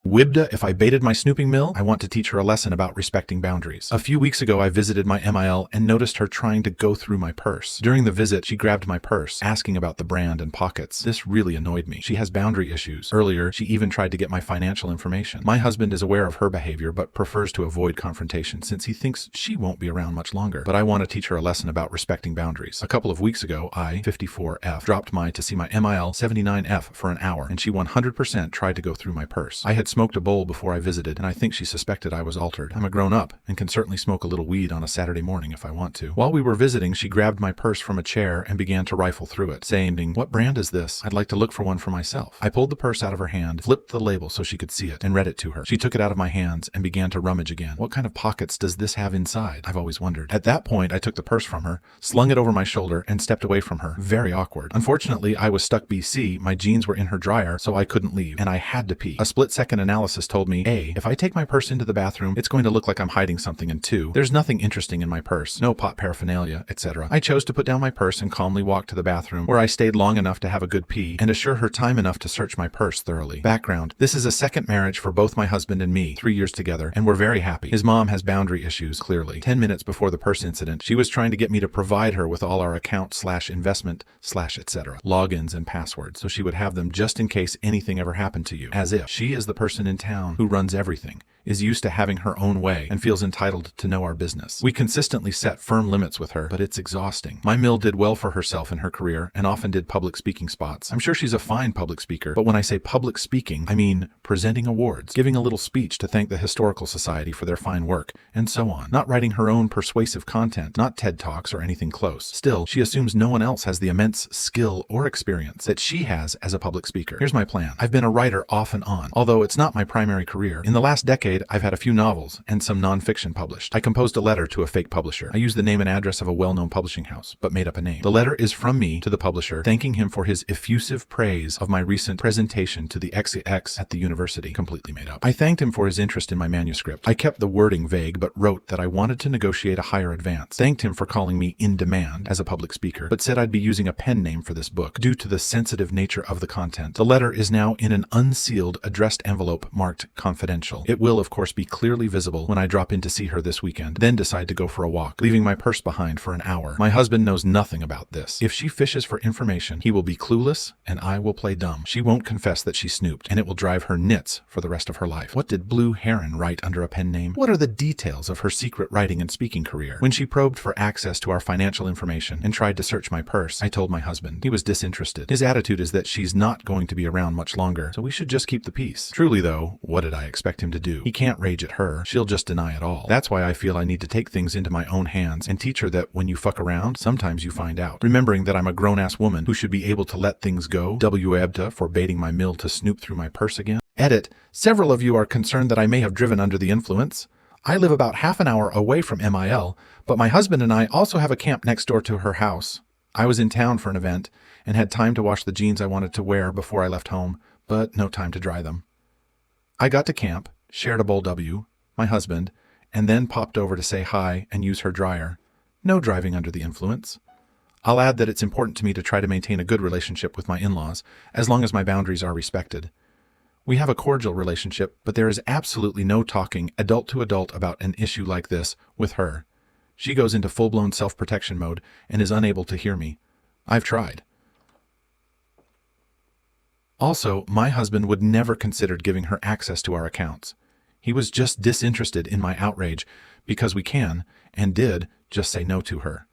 WIBTA, if I baited my snooping mill, I want to teach her a lesson about respecting boundaries. A few weeks ago, I visited my MIL and noticed her trying to go through my purse. During the visit, she grabbed my purse, asking about the brand and pockets. This really annoyed me. She has boundary issues. Earlier, she even tried to get my financial information. My husband is aware of her behavior, but prefers to avoid confrontation since he thinks she won't be around much longer. But I want to teach her a lesson about respecting boundaries. A couple of weeks ago, I, 54F, dropped to see my MIL 79F for an hour, and she 100% tried to go through my purse. I had smoked a bowl before I visited, and I think she suspected I was altered. I'm a grown-up and can certainly smoke a little weed on a Saturday morning if I want to. While we were visiting, she grabbed my purse from a chair and began to rifle through it, saying, "What brand is this? I'd like to look for one for myself." I pulled the purse out of her hand, flipped the label so she could see it, and read it to her. She took it out of my hands and began to rummage again. What kind of pockets does this have inside? I've always wondered. At that point, I took the purse from her, slung it over my shoulder, and stepped away from her. Very awkward. Unfortunately, I was stuck BC, my jeans were in her dryer, so I couldn't leave, and I had to pee. A split-second analysis told me, A, if I take my purse into the bathroom, it's going to look like I'm hiding something, and 2, there's nothing interesting in my purse, no pot paraphernalia, etc. I chose to put down my purse and calmly walk to the bathroom, where I stayed long enough to have a good pee and assure her time enough to search my purse thoroughly. Background: this is a second marriage for both my husband and me, 3 years together, and we're very happy. His mom has boundary issues, clearly. 10 minutes before the purse incident, she was trying to get me to provide her with all our account/investment/etc. logins and passwords, so she would have them just in case anything ever happened to you. As if she is the person in town who runs everything, is used to having her own way, and feels entitled to know our business. We consistently set firm limits with her, but it's exhausting. My mill did well for herself in her career and often did public speaking spots. I'm sure she's a fine public speaker, but when I say public speaking, I mean presenting awards, giving a little speech to thank the Historical Society for their fine work, and so on. Not writing her own persuasive content, not TED Talks or anything close. Still, she assumes no one else has the immense skill or experience that she has as a public speaker. Here's my plan. I've been a writer off and on, although it's not my primary career. In the last decade, I've had a few novels and some nonfiction published. I composed a letter to a fake publisher. I used the name and address of a well-known publishing house, but made up a name. The letter is from me to the publisher, thanking him for his effusive praise of my recent presentation to the XX at the university. Completely made up. I thanked him for his interest in my manuscript. I kept the wording vague, but wrote that I wanted to negotiate a higher advance. Thanked him for calling me in demand as a public speaker, but said I'd be using a pen name for this book due to the sensitive nature of the content. The letter is now in an unsealed, addressed envelope marked confidential. It will, of course, be clearly visible when I drop in to see her this weekend, then decide to go for a walk, leaving my purse behind for an hour. My husband knows nothing about this. If she fishes for information, he will be clueless and I will play dumb. She won't confess that she snooped, and it will drive her nuts for the rest of her life. What did Blue Heron write under a pen name? What are the details of her secret writing and speaking career? When she probed for access to our financial information and tried to search my purse, I told my husband. He was disinterested. His attitude is that she's not going to be around much longer, so we should just keep the peace. Truly though, what did I expect him to do? He can't rage at her. She'll just deny it all. That's why I feel I need to take things into my own hands and teach her that when you fuck around, sometimes you find out. Remembering that I'm a grown-ass woman who should be able to let things go. WIBTA for baiting my mill to snoop through my purse again. Edit. Several of you are concerned that I may have driven under the influence. I live about half an hour away from MIL, but my husband and I also have a camp next door to her house. I was in town for an event and had time to wash the jeans I wanted to wear before I left home, but no time to dry them. I got to camp, shared a bowl my husband, and then popped over to say hi and use her dryer. No driving under the influence. I'll add that it's important to me to try to maintain a good relationship with my in-laws, as long as my boundaries are respected. We have a cordial relationship, but there is absolutely no talking adult to adult about an issue like this with her. She goes into full-blown self-protection mode and is unable to hear me. I've tried. Also, my husband would never considered giving her access to our accounts. He was just disinterested in my outrage because we can, and did, just say no to her.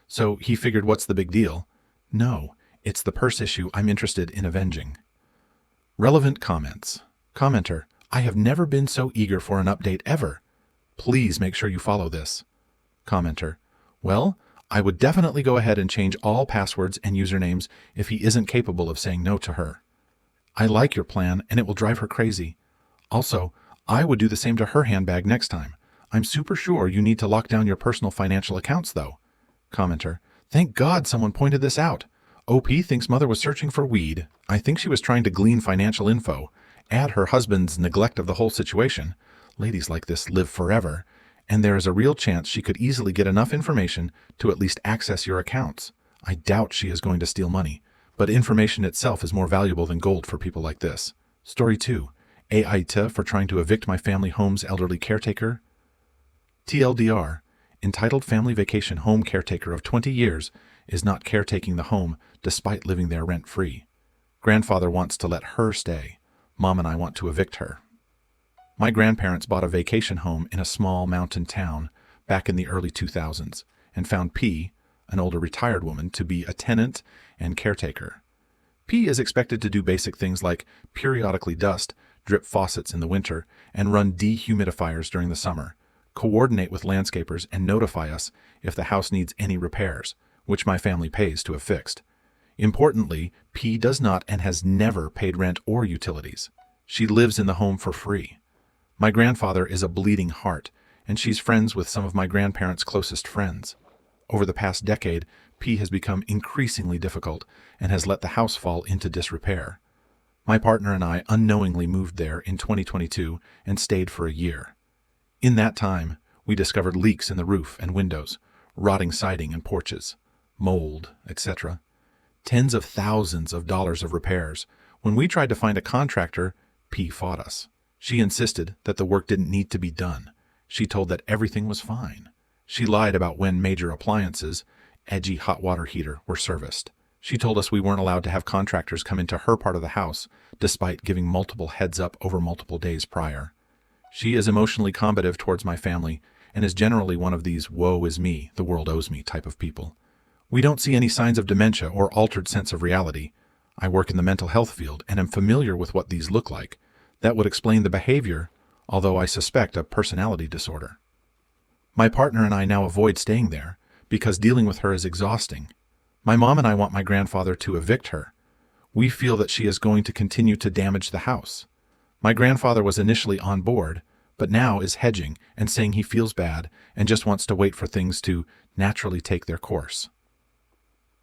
So he figured, what's the big deal? No, it's the purse issue I'm interested in avenging. Relevant comments. Commenter: I have never been so eager for an update ever. Please make sure you follow this. Commenter: well, I would definitely go ahead and change all passwords and usernames if he isn't capable of saying no to her. I like your plan and it will drive her crazy. Also, I would do the same to her handbag next time. I'm super sure you need to lock down your personal financial accounts though. Commenter: thank God someone pointed this out. OP thinks mother was searching for weed. I think she was trying to glean financial info. Add her husband's neglect of the whole situation. Ladies like this live forever. And there is a real chance she could easily get enough information to at least access your accounts. I doubt she is going to steal money, but information itself is more valuable than gold for people like this. Story 2. WIBTA for trying to evict my family home's elderly caretaker. TLDR, entitled family vacation home caretaker of 20 years, is not caretaking the home despite living there rent-free. Grandfather wants to let her stay. Mom and I want to evict her. My grandparents bought a vacation home in a small mountain town back in the early 2000s and found P, an older retired woman, to be a tenant and caretaker. P is expected to do basic things like periodically dust, drip faucets in the winter, and run dehumidifiers during the summer, coordinate with landscapers, and notify us if the house needs any repairs, which my family pays to have fixed. Importantly, P does not and has never paid rent or utilities. She lives in the home for free. My grandfather is a bleeding heart, and she's friends with some of my grandparents' closest friends. Over the past decade, P has become increasingly difficult and has let the house fall into disrepair. My partner and I unknowingly moved there in 2022 and stayed for a year. In that time, we discovered leaks in the roof and windows, rotting siding and porches, mold, etc. Tens of thousands of dollars of repairs. When we tried to find a contractor, P fought us. She insisted that the work didn't need to be done. She told that everything was fine. She lied about when major appliances, edgy hot water heater, were serviced. She told us we weren't allowed to have contractors come into her part of the house, despite giving multiple heads up over multiple days prior. She is emotionally combative towards my family and is generally one of these woe is me, the world owes me type of people. We don't see any signs of dementia or altered sense of reality. I work in the mental health field and am familiar with what these look like. That would explain the behavior, although I suspect a personality disorder. My partner and I now avoid staying there because dealing with her is exhausting. My mom and I want my grandfather to evict her. We feel that she is going to continue to damage the house. My grandfather was initially on board, but now is hedging and saying he feels bad and just wants to wait for things to naturally take their course.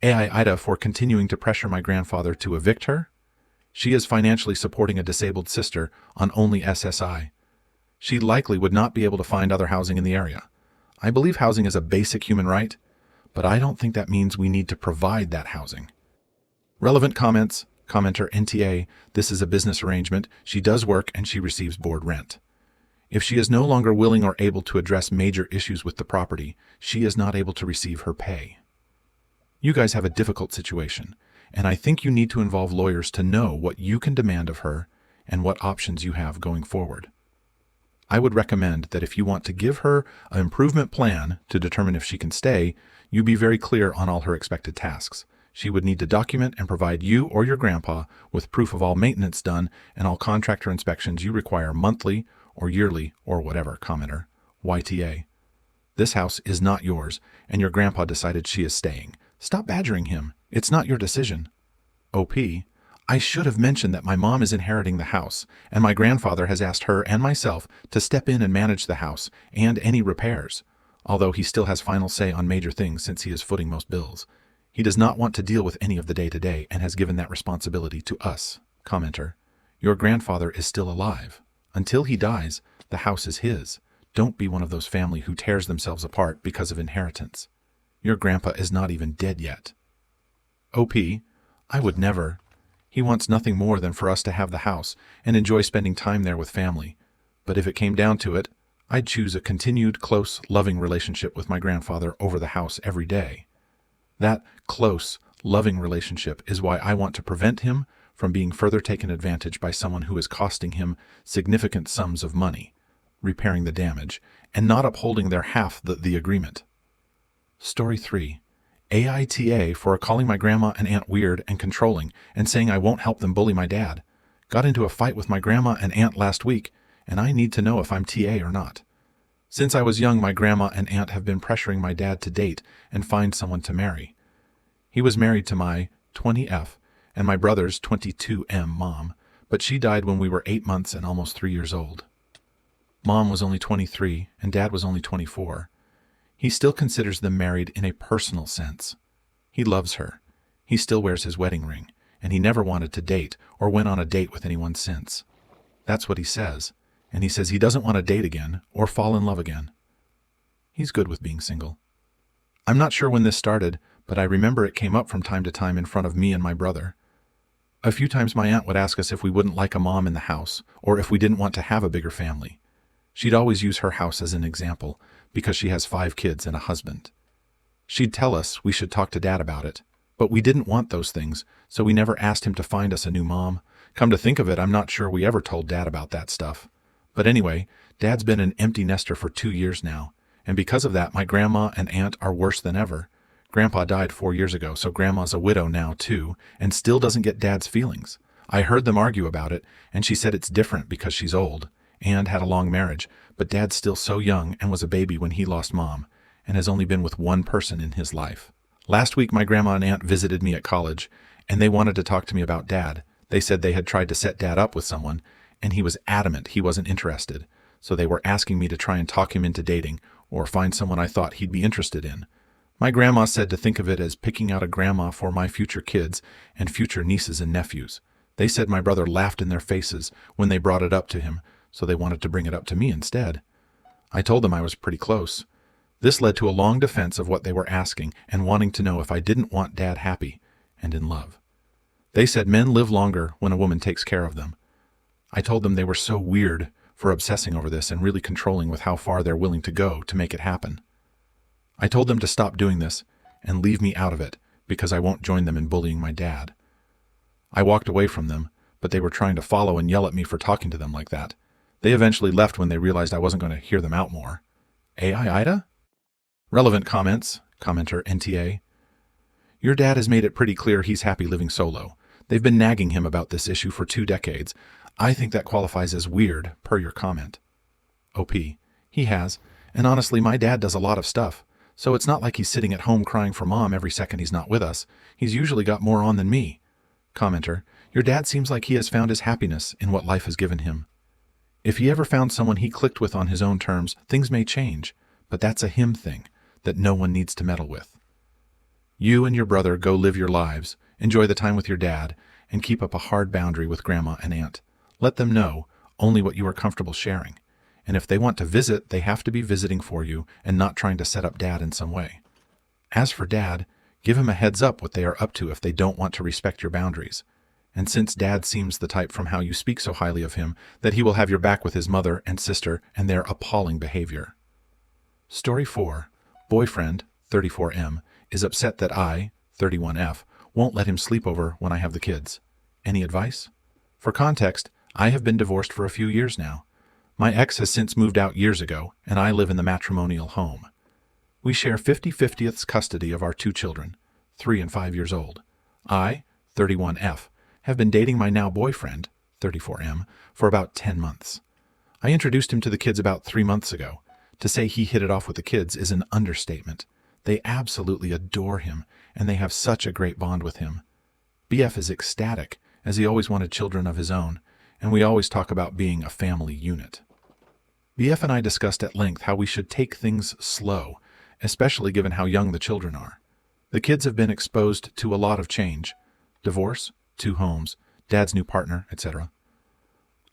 WIBTA for continuing to pressure my grandfather to evict her. She is financially supporting a disabled sister on only SSI. She likely would not be able to find other housing in the area. I believe housing is a basic human right, but I don't think that means we need to provide that housing. Relevant comments. Commenter NTA, this is a business arrangement. She does work and she receives board rent. If she is no longer willing or able to address major issues with the property, she is not able to receive her pay. You guys have a difficult situation, and I think you need to involve lawyers to know what you can demand of her and what options you have going forward. I would recommend that if you want to give her an improvement plan to determine if she can stay, you be very clear on all her expected tasks. She would need to document and provide you or your grandpa with proof of all maintenance done and all contractor inspections you require monthly or yearly or whatever. Commenter, YTA. This house is not yours, and your grandpa decided she is staying. Stop badgering him. It's not your decision. OP. I should have mentioned that my mom is inheriting the house, and my grandfather has asked her and myself to step in and manage the house and any repairs, although he still has final say on major things since he is footing most bills. He does not want to deal with any of the day-to-day and has given that responsibility to us. Commenter, your grandfather is still alive. Until he dies, the house is his. Don't be one of those family who tears themselves apart because of inheritance. Your grandpa is not even dead yet. OP, I would never. He wants nothing more than for us to have the house and enjoy spending time there with family. But if it came down to it, I'd choose a continued, close, loving relationship with my grandfather over the house every day. That close, loving relationship is why I want to prevent him from being further taken advantage by someone who is costing him significant sums of money, repairing the damage, and not upholding their half the agreement. Story 3. AITA for calling my grandma and aunt weird and controlling and saying I won't help them bully my dad. Got into a fight with my grandma and aunt last week, and I need to know if I'm TA or not. Since I was young, my grandma and aunt have been pressuring my dad to date and find someone to marry. He was married to my 20F and my brother's 22M mom, but she died when we were 8 months and almost 3 years old. Mom was only 23 and dad was only 24. He still considers them married in a personal sense. He loves her. He still wears his wedding ring, and he never wanted to date or went on a date with anyone since. That's what he says, and he says he doesn't want to date again or fall in love again. He's good with being single. I'm not sure when this started, but I remember it came up from time to time in front of me and my brother. A few times my aunt would ask us if we wouldn't like a mom in the house, or if we didn't want to have a bigger family. She'd always use her house as an example, because she has 5 kids and a husband. She'd tell us we should talk to Dad about it, but we didn't want those things, so we never asked him to find us a new mom. Come to think of it, I'm not sure we ever told Dad about that stuff. But anyway, Dad's been an empty nester for 2 years now, and because of that, my grandma and aunt are worse than ever. Grandpa died 4 years ago, so Grandma's a widow now too, and still doesn't get Dad's feelings. I heard them argue about it, and she said it's different because she's old, and had a long marriage, but Dad's still so young and was a baby when he lost Mom, and has only been with one person in his life. Last week my grandma and aunt visited me at college, and they wanted to talk to me about Dad. They said they had tried to set Dad up with someone, and he was adamant he wasn't interested, so they were asking me to try and talk him into dating, or find someone I thought he'd be interested in. My grandma said to think of it as picking out a grandma for my future kids and future nieces and nephews. They said my brother laughed in their faces when they brought it up to him, so they wanted to bring it up to me instead. I told them I was pretty close. This led to a long defense of what they were asking and wanting to know if I didn't want Dad happy and in love. They said men live longer when a woman takes care of them. I told them they were so weird for obsessing over this and really controlling with how far they're willing to go to make it happen. I told them to stop doing this and leave me out of it because I won't join them in bullying my dad. I walked away from them, but they were trying to follow and yell at me for talking to them like that. They eventually left when they realized I wasn't going to hear them out more. AI Ida? Relevant comments. Commenter NTA. Your dad has made it pretty clear he's happy living solo. They've been nagging him about this issue for 2 decades. I think that qualifies as weird, per your comment. OP. He has. And honestly, my dad does a lot of stuff. So it's not like he's sitting at home crying for Mom every second he's not with us. He's usually got more on than me. Commenter. Your dad seems like he has found his happiness in what life has given him. If he ever found someone he clicked with on his own terms, things may change. But that's a him thing that no one needs to meddle with. You and your brother go live your lives, enjoy the time with your dad, and keep up a hard boundary with Grandma and Aunt. Let them know only what you are comfortable sharing. And if they want to visit, they have to be visiting for you and not trying to set up Dad in some way. As for Dad, give him a heads up what they are up to if they don't want to respect your boundaries. And since Dad seems the type from how you speak so highly of him that he will have your back with his mother and sister and their appalling behavior. Story 4. Boyfriend, 34M, is upset that I, 31F, won't let him sleep over when I have the kids. Any advice? For context, I have been divorced for a few years now. My ex has since moved out years ago, and I live in the matrimonial home. We share 50/50 custody of our 2 children, 3 and 5 years old. I, 31F, have been dating my now boyfriend, 34M, for about 10 months. I introduced him to the kids about 3 months ago. To say he hit it off with the kids is an understatement. They absolutely adore him, and they have such a great bond with him. BF is ecstatic, as he always wanted children of his own, and we always talk about being a family unit. BF and I discussed at length how we should take things slow, especially given how young the children are. The kids have been exposed to a lot of change. Divorce, 2 homes, Dad's new partner, etc.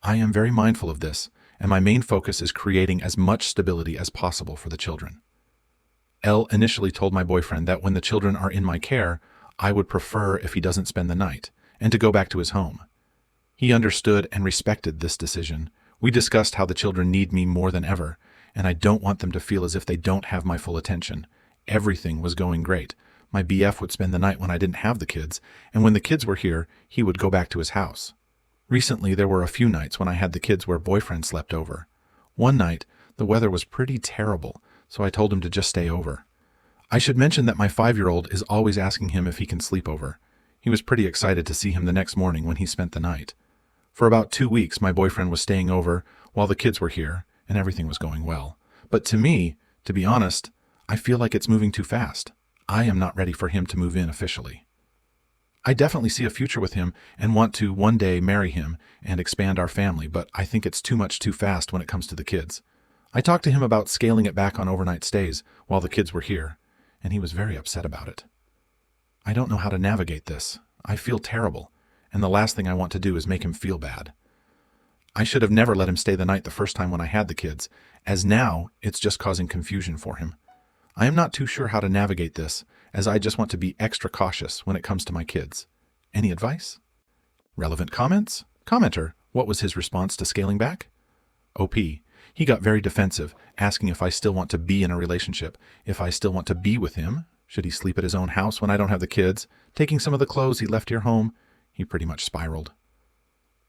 I am very mindful of this, and my main focus is creating as much stability as possible for the children. L initially told my boyfriend that when the children are in my care, I would prefer if he doesn't spend the night, and to go back to his home. He understood and respected this decision. We discussed how the children need me more than ever, and I don't want them to feel as if they don't have my full attention. Everything was going great. My BF would spend the night when I didn't have the kids, and when the kids were here, he would go back to his house. Recently, there were a few nights when I had the kids where boyfriend slept over. One night, the weather was pretty terrible, so I told him to just stay over. I should mention that my 5-year-old is always asking him if he can sleep over. He was pretty excited to see him the next morning when he spent the night. For about 2 weeks, my boyfriend was staying over while the kids were here, and everything was going well. But to me, to be honest, I feel like it's moving too fast. I am not ready for him to move in officially. I definitely see a future with him and want to one day marry him and expand our family, but I think it's too much too fast when it comes to the kids. I talked to him about scaling it back on overnight stays while the kids were here, and he was very upset about it. I don't know how to navigate this. I feel terrible, and the last thing I want to do is make him feel bad. I should have never let him stay the night the first time when I had the kids, as now it's just causing confusion for him. I am not too sure how to navigate this, as I just want to be extra cautious when it comes to my kids. Any advice? Relevant comments? Commenter, what was his response to scaling back? OP, he got very defensive, asking if I still want to be in a relationship, if I still want to be with him. Should he sleep at his own house when I don't have the kids? Taking some of the clothes he left here home? He pretty much spiraled.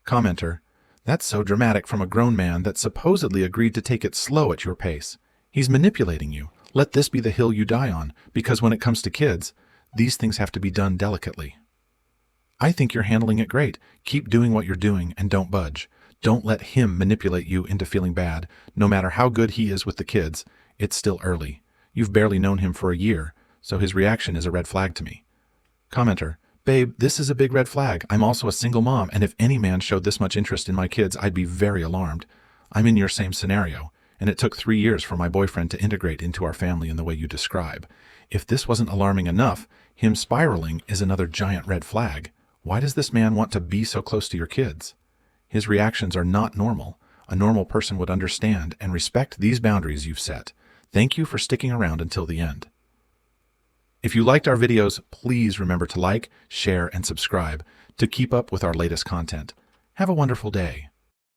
Commenter, that's so dramatic from a grown man that supposedly agreed to take it slow at your pace. He's manipulating you. Let this be the hill you die on, because when it comes to kids, these things have to be done delicately. I think you're handling it great. Keep doing what you're doing and don't budge. Don't let him manipulate you into feeling bad. No matter how good he is with the kids, it's still early. You've barely known him for a year, so his reaction is a red flag to me. Commenter, babe, this is a big red flag. I'm also a single mom, and if any man showed this much interest in my kids, I'd be very alarmed. I'm in your same scenario, and it took 3 years for my boyfriend to integrate into our family in the way you describe. If this wasn't alarming enough, him spiraling is another giant red flag. Why does this man want to be so close to your kids? His reactions are not normal. A normal person would understand and respect these boundaries you've set. Thank you for sticking around until the end. If you liked our videos, please remember to like, share, and subscribe to keep up with our latest content. Have a wonderful day.